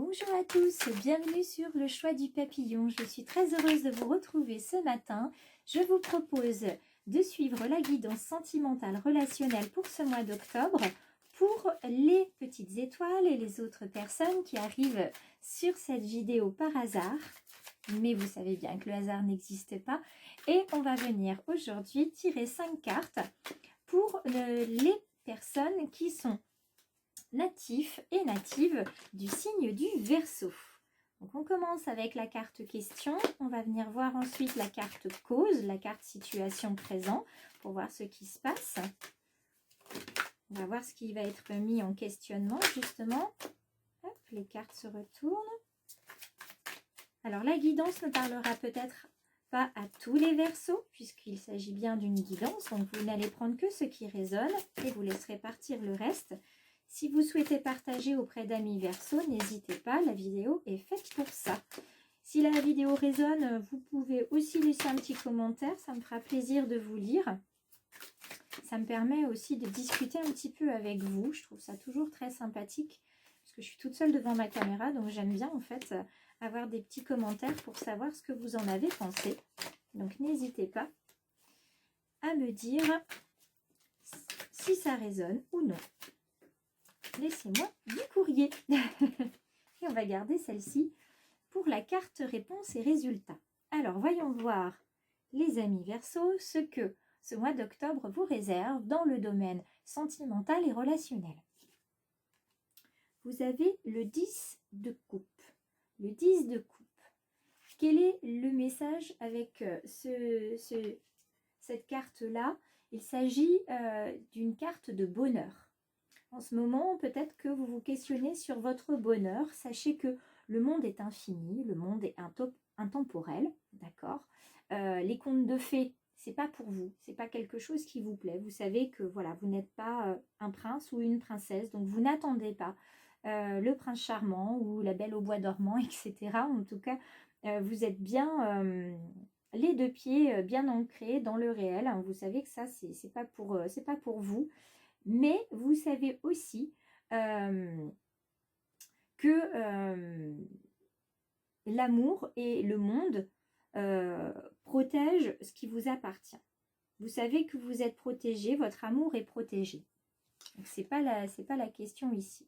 Bonjour à tous, bienvenue sur le choix du papillon. Je suis très heureuse de vous retrouver ce matin. Je vous propose de suivre la guidance sentimentale relationnelle pour ce mois d'octobre pour les petites étoiles et les autres personnes qui arrivent sur cette vidéo par hasard. Mais vous savez bien que le hasard n'existe pas. Et on va venir aujourd'hui tirer 5 cartes pour les personnes qui sont natifs et natives du signe du Verseau. Donc on commence avec la carte question, on va venir voir ensuite la carte cause, la carte situation présent, pour voir ce qui se passe. On va voir ce qui va être mis en questionnement justement. Hop, les cartes se retournent. Alors la guidance ne parlera peut-être pas à tous les Verseaux, puisqu'il s'agit bien d'une guidance, donc vous n'allez prendre que ce qui résonne et vous laisserez partir le reste. Si vous souhaitez partager auprès d'amis Verseau, n'hésitez pas, la vidéo est faite pour ça. Si la vidéo résonne, vous pouvez aussi laisser un petit commentaire, ça me fera plaisir de vous lire. Ça me permet aussi de discuter un petit peu avec vous, je trouve ça toujours très sympathique, parce que je suis toute seule devant ma caméra, donc j'aime bien en fait avoir des petits commentaires pour savoir ce que vous en avez pensé. Donc n'hésitez pas à me dire si ça résonne ou non. Laissez-moi du courrier. Et on va garder celle-ci pour la carte réponse et résultats. Alors, voyons voir, les amis Verseau, ce que ce mois d'octobre vous réserve dans le domaine sentimental et relationnel. Vous avez le 10 de coupe. Le 10 de coupe. Quel est le message avec cette carte-là? Il s'agit d'une carte de bonheur. En ce moment, peut-être que vous vous questionnez sur votre bonheur. Sachez que le monde est infini, le monde est intemporel, d'accord. Les contes de fées, c'est pas pour vous, c'est pas quelque chose qui vous plaît. Vous savez que voilà, vous n'êtes pas un prince ou une princesse, donc vous n'attendez pas le prince charmant ou la belle au bois dormant, etc. En tout cas, vous êtes bien les deux pieds bien ancrés dans le réel. Hein. Vous savez que ça, c'est pas pour vous. Mais vous savez aussi que l'amour et le monde protègent ce qui vous appartient. Vous savez que vous êtes protégé, votre amour est protégé. Ce n'est pas la question ici.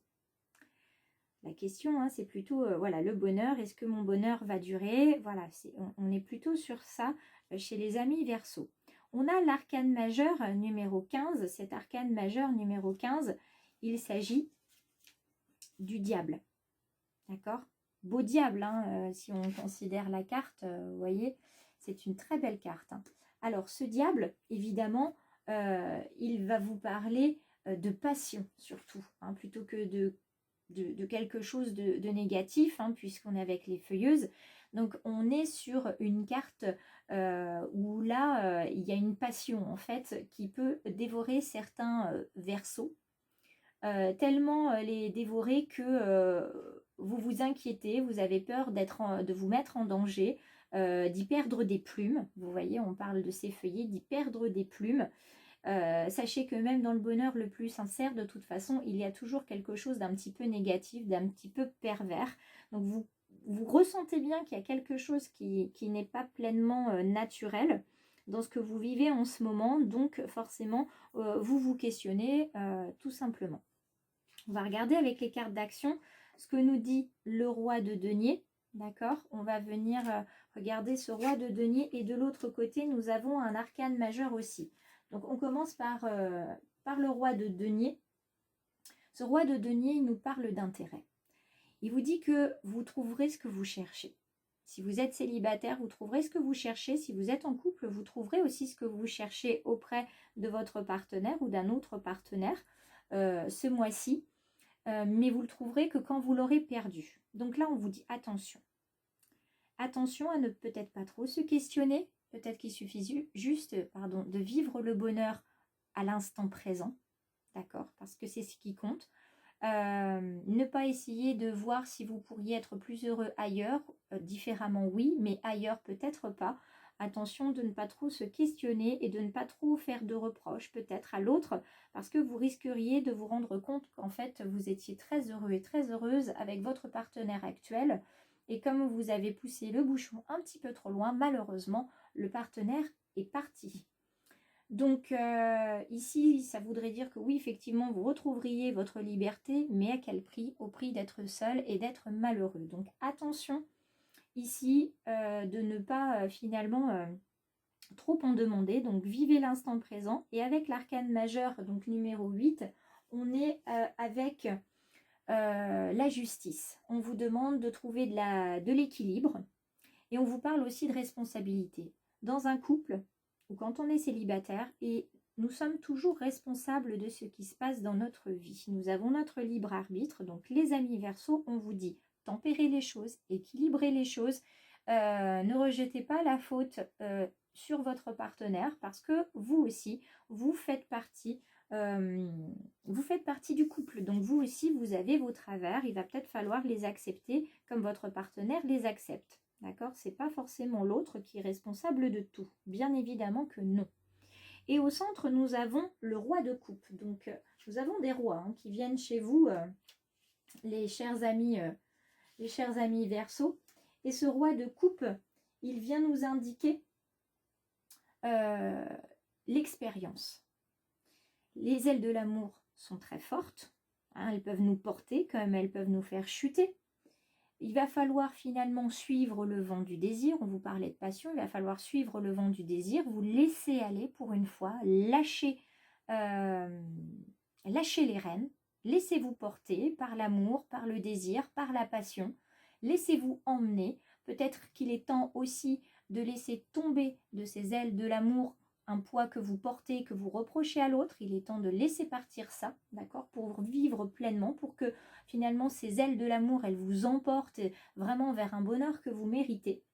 La question, hein, c'est plutôt, voilà, le bonheur. Est-ce que mon bonheur va durer? Voilà, on est plutôt sur ça chez les amis Verseau. On a l'arcane majeur numéro 15. Cet arcane majeur numéro 15, il s'agit du diable. D'accord? Beau diable, hein, si on considère la carte, vous voyez, c'est une très belle carte. Hein. Alors, ce diable, évidemment, il va vous parler de passion, surtout, hein, plutôt que de quelque chose de négatif, hein, puisqu'on est avec les feuilleuses. Donc, on est sur une carte où là, il y a une passion, en fait, qui peut dévorer certains Verseaux. Tellement les dévorer que vous vous inquiétez, vous avez peur de vous mettre en danger, d'y perdre des plumes. Vous voyez, on parle de ces feuillets, d'y perdre des plumes. Sachez que même dans le bonheur le plus sincère, de toute façon, il y a toujours quelque chose d'un petit peu négatif, d'un petit peu pervers. Donc vous ressentez bien qu'il y a quelque chose qui n'est pas pleinement naturel dans ce que vous vivez en ce moment. Donc forcément, vous vous questionnez tout simplement. On va regarder avec les cartes d'action ce que nous dit le roi de denier. D'accord? On va venir regarder ce roi de denier et de l'autre côté, nous avons un arcane majeur aussi. Donc, on commence par le roi de denier. Ce roi de denier, il nous parle d'intérêt. Il vous dit que vous trouverez ce que vous cherchez. Si vous êtes célibataire, vous trouverez ce que vous cherchez. Si vous êtes en couple, vous trouverez aussi ce que vous cherchez auprès de votre partenaire ou d'un autre partenaire ce mois-ci. Mais vous le trouverez que quand vous l'aurez perdu. Donc là, on vous dit attention. Attention à ne peut-être pas trop se questionner. Peut-être qu'il suffit juste de vivre le bonheur à l'instant présent. D'accord? Parce que c'est ce qui compte. Ne pas essayer de voir si vous pourriez être plus heureux ailleurs. Différemment, oui, mais ailleurs, peut-être pas. attention de ne pas trop se questionner et de ne pas trop faire de reproches peut-être à l'autre, parce que vous risqueriez de vous rendre compte qu'en fait vous étiez très heureux et très heureuse avec votre partenaire actuel, et comme vous avez poussé le bouchon un petit peu trop loin, malheureusement le partenaire est parti. Donc ici, ça voudrait dire que oui, effectivement, vous retrouveriez votre liberté, mais à quel prix? Au prix d'être seul et d'être malheureux. Donc attention ici de ne pas finalement trop en demander. Donc vivez l'instant présent. Et avec l'arcane majeur, donc numéro 8, on est avec la justice. On vous demande de trouver de l'équilibre et on vous parle aussi de responsabilité. Dans un couple, ou quand on est célibataire, et nous sommes toujours responsables de ce qui se passe dans notre vie. Nous avons notre libre arbitre, donc les amis Verseaux, on vous dit tempérez les choses, équilibrez les choses, ne rejetez pas la faute sur votre partenaire parce que vous aussi, vous faites partie du couple. Donc vous aussi, vous avez vos travers, il va peut-être falloir les accepter comme votre partenaire les accepte. D'accord? C'est pas forcément l'autre qui est responsable de tout. Bien évidemment que non. Et au centre, nous avons le roi de coupe. Donc, nous avons des rois qui viennent chez vous, les chers amis Verseaux. Et ce roi de coupe, il vient nous indiquer l'expérience. Les ailes de l'amour sont très fortes. Elles peuvent nous porter comme elles peuvent nous faire chuter. Il va falloir finalement suivre le vent du désir. On vous parlait de passion. Il va falloir suivre le vent du désir. Vous laisser aller pour une fois. Lâchez les rênes. Laissez-vous porter par l'amour, par le désir, par la passion. Laissez-vous emmener. Peut-être qu'il est temps aussi de laisser tomber de ces ailes de l'amour un poids que vous portez, que vous reprochez à l'autre. Il est temps de laisser partir ça, d'accord, pour vivre pleinement, pour que finalement ces ailes de l'amour, elles vous emportent vraiment vers un bonheur que vous méritez.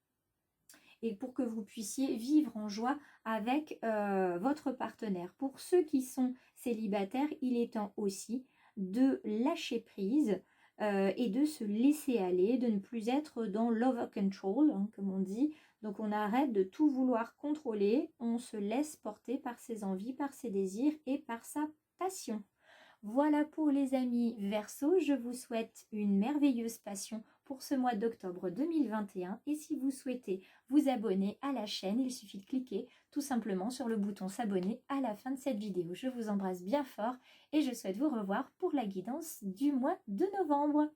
Et pour que vous puissiez vivre en joie avec votre partenaire. Pour ceux qui sont célibataires, il est temps aussi de lâcher prise et de se laisser aller, de ne plus être dans love control, comme on dit. Donc on arrête de tout vouloir contrôler, on se laisse porter par ses envies, par ses désirs et par sa passion. Voilà pour les amis Verseaux, je vous souhaite une merveilleuse passion pour ce mois d'octobre 2021 et si vous souhaitez vous abonner à la chaîne, il suffit de cliquer tout simplement sur le bouton s'abonner à la fin de cette vidéo. Je vous embrasse bien fort et je souhaite vous revoir pour la guidance du mois de novembre.